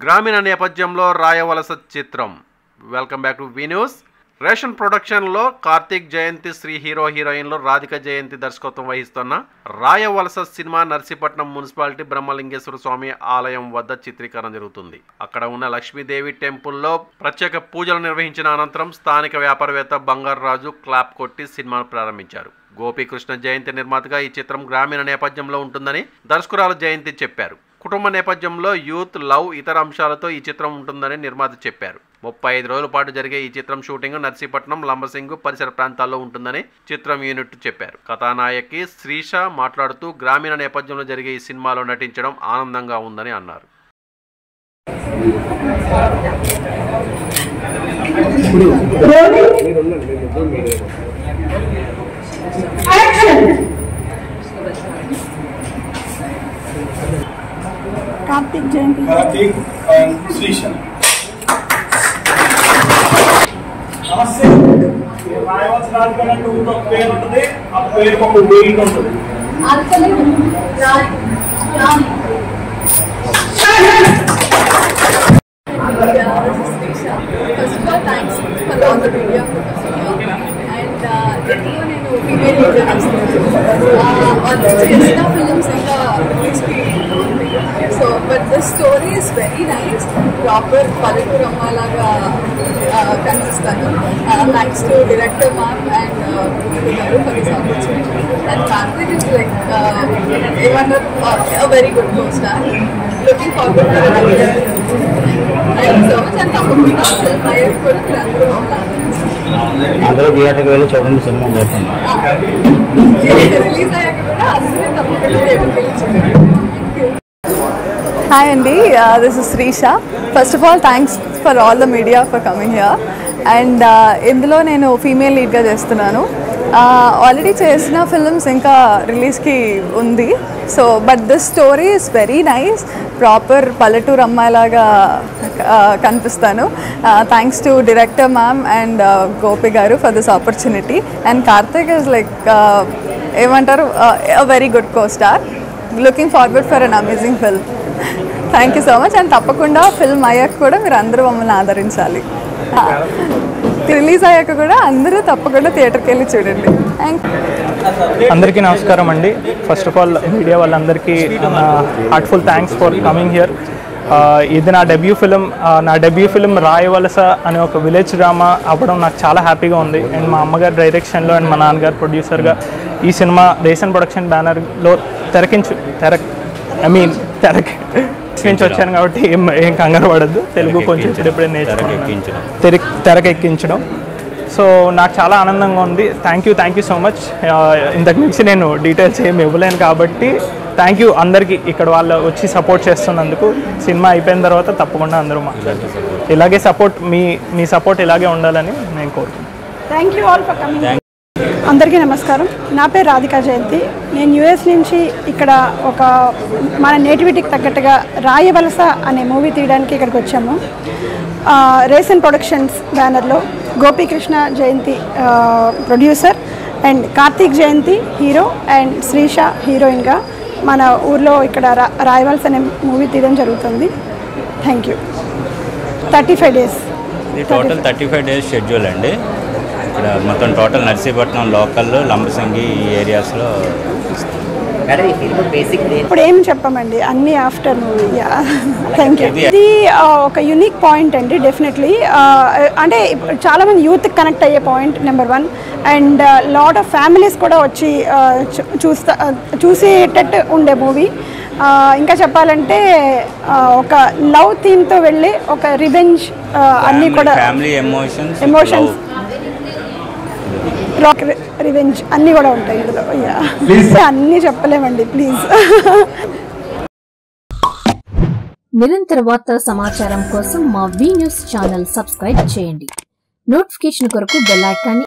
గ్రామీణ నేపథ్యంలో రాయవలస చిత్రం. Welcome back to V news. Ration ప్రొడక్షన్లో కార్తీక్ జయంతి శ్రీ హీరోయిన్లో రాధిక జయంతి దర్శకత్వం వహిస్తున్న రాయవలస సినిమా నర్సీపట్నం మున్సిపాలిటీ బ్రహ్మలింగేశ్వర స్వామి ఆలయం వద్ద చిత్రీకరణ జరుగుతుంది. అక్కడ ఉన్న లక్ష్మీదేవి టెంపుల్లో ప్రత్యేక పూజలు నిర్వహించిన అనంతరం స్థానిక వ్యాపారవేత్త బంగారు రాజు క్లాప్ కొట్టి సినిమాను ప్రారంభించారు. గోపీకృష్ణ జయంతి నిర్మాతగా ఈ చిత్రం గ్రామీణ నేపథ్యంలో ఉంటుందని దర్శకురాలు జయంతి చెప్పారు. కుటుంబ నేపథ్యంలో యూత్, లవ్, ఇతర అంశాలతో ఈ చిత్రం ఉంటుందని నిర్మాత చెప్పారు. 35 రోజుల పాటు జరిగే ఈ చిత్రం షూటింగ్ నర్సీపట్నం, లంబసింగు పరిసర ప్రాంతాల్లో ఉంటుందని చిత్రం యూనిట్ చెప్పారు. కథానాయకి శ్రీష మాట్లాడుతూ గ్రామీణ నేపథ్యంలో జరిగే ఈ సినిమాలో నటించడం ఆనందంగా ఉందని అన్నారు. కార్తీక్ జయంతి. కార్తీక్ అండ్ శ్రీష. నమస్తే. రాయవలస రాజకీయాలకు ఒక పేరు ఉంటుంది, ఆ పేరుకి ఒక వెయిట్ ఉంటుంది. First of all, thanks for all the media focusing here. And ఇందులో నేను ఫీమేల్ లీడర్ చేసిన ఫిలిమ్స్ ఇంకా so but the story is very nice. Proper పల్లెటూరు అమ్మాయిలాగా కనిపిస్తాను. Thanks to director ma'am and garu for this opportunity. And Karthik is like ఏమన్నారు very good co star. Looking forward for so much. And తప్పకుండా కూడా అందరూ థియేటర్కి వెళ్ళి చూడండి సినిమా. రిలీజ్ అయ్యాక కూడా అందరూ తప్పకుండా థియేటర్కి వెళ్ళి చూడండి. Hi Andy, this is Srisha. First of all, thanks for all the media for coming here. And ఇందులో నేను ఫీమేల్ లీడ్గా చేస్తున్నాను. ఆల్రెడీ చేసిన ఫిల్మ్స్ ఇంకా రిలీజ్కి ఉంది. So but this story is very nice. Proper పల్లెటూరు అమ్మాయిలాగా కనిపిస్తాను. Thanks to director ma'am and Gopi garu for this opportunity. And Karthik is like ఏమంటారు very good co star. Looking forward for an amazing film. Thank you so much. And తప్పకుండా film అయ్యాక కూడా మీరు అందరూ మమ్మల్ని ఆదరించాలి. రిలీజ్ అయ్యాక కూడా అందరూ తప్పకుండా థియేటర్కి వెళ్ళి చూడండి. అందరికీ నమస్కారం అండి. ఫస్ట్ ఆఫ్ ఆల్ మీడియా వాళ్ళందరికీ heartful thanks for coming here. ఇది నా డెబ్యూ ఫిలిం రాయవలస అనే ఒక విలేజ్ డ్రామా అవ్వడం నాకు చాలా హ్యాపీగా ఉంది. అండ్ మా అమ్మగారు డైరెక్షన్లో అండ్ మా నాన్నగారు ప్రొడ్యూసర్గా ఈ సినిమా రేషన్ ప్రొడక్షన్ బ్యానర్లో నుంచి వచ్చాను కాబట్టి ఏం కంగారు పడద్దు. తెలుగు కొంచెం ఇప్పుడే తెరకెక్కించడం. సో నాకు చాలా ఆనందంగా ఉంది. Thank you so much. ఇంతకు మించి నేను డీటెయిల్స్ ఏమి ఇవ్వలేను కాబట్టి థ్యాంక్ యూ అందరికీ ఇక్కడ వాళ్ళు వచ్చి సపోర్ట్ చేస్తున్నందుకు. సినిమా అయిపోయిన తర్వాత తప్పకుండా అందరూ మాట్లాడతారు. ఇలాగే సపోర్ట్ మీ సపోర్ట్ ఇలాగే ఉండాలని నేను కోరుకుంటున్నాను. Thank you all for coming. అందరికీ నమస్కారం. నా పేరు రాధిక జయంతి. నేను యుఎస్ నుంచి ఇక్కడ ఒక మన నేటివిటీకి తగ్గట్టుగా రాయవలస అనే మూవీ తీయడానికి ఇక్కడికి వచ్చాము. రేషన్ ప్రొడక్షన్స్ బ్యానర్లో Gopikrishna Jayanthi producer and Karthik Jayanthi hero and Srisha హీరోయిన్గా మన ఊర్లో ఇక్కడ రాయవలస అనే మూవీ తీయడం జరుగుతుంది. Thank you. 35 days. ఇది టోటల్ 35 days షెడ్యూల్ అండి. ఇక్కడ మొత్తం టోటల్ నర్సీపట్నం లోకల్, లంబసింగి ఈ ఏరియాస్లో. ఇప్పుడు ఏం చెప్పమండి, అన్నీ ఆఫ్టర్ మూవీ. Thank you. ఇది ఒక యూనిక్ పాయింట్ అండి. డెఫినెట్లీ అంటే చాలామంది యూత్ కనెక్ట్ అయ్యే point number 1. And lot of families కూడా వచ్చి చూసేటట్టు ఉండే మూవీ. ఇంకా చెప్పాలంటే ఒక లవ్ థీమ్తో వెళ్ళి ఒక రివెంజ్ అన్నీ కూడా ఎమోషన్స్ రివెంజ్ అన్నీ కూడా ఉంటాయి ఇందులో. అన్నీ చెప్పలేమండి ప్లీజ్. నిరంతర వార్తా సమాచారం కోసం మా వి న్యూస్ ఛానల్ సబ్స్క్రైబ్ చేయండి. నోటిఫికేషన్ కొరకు బెల్ ఐకాన్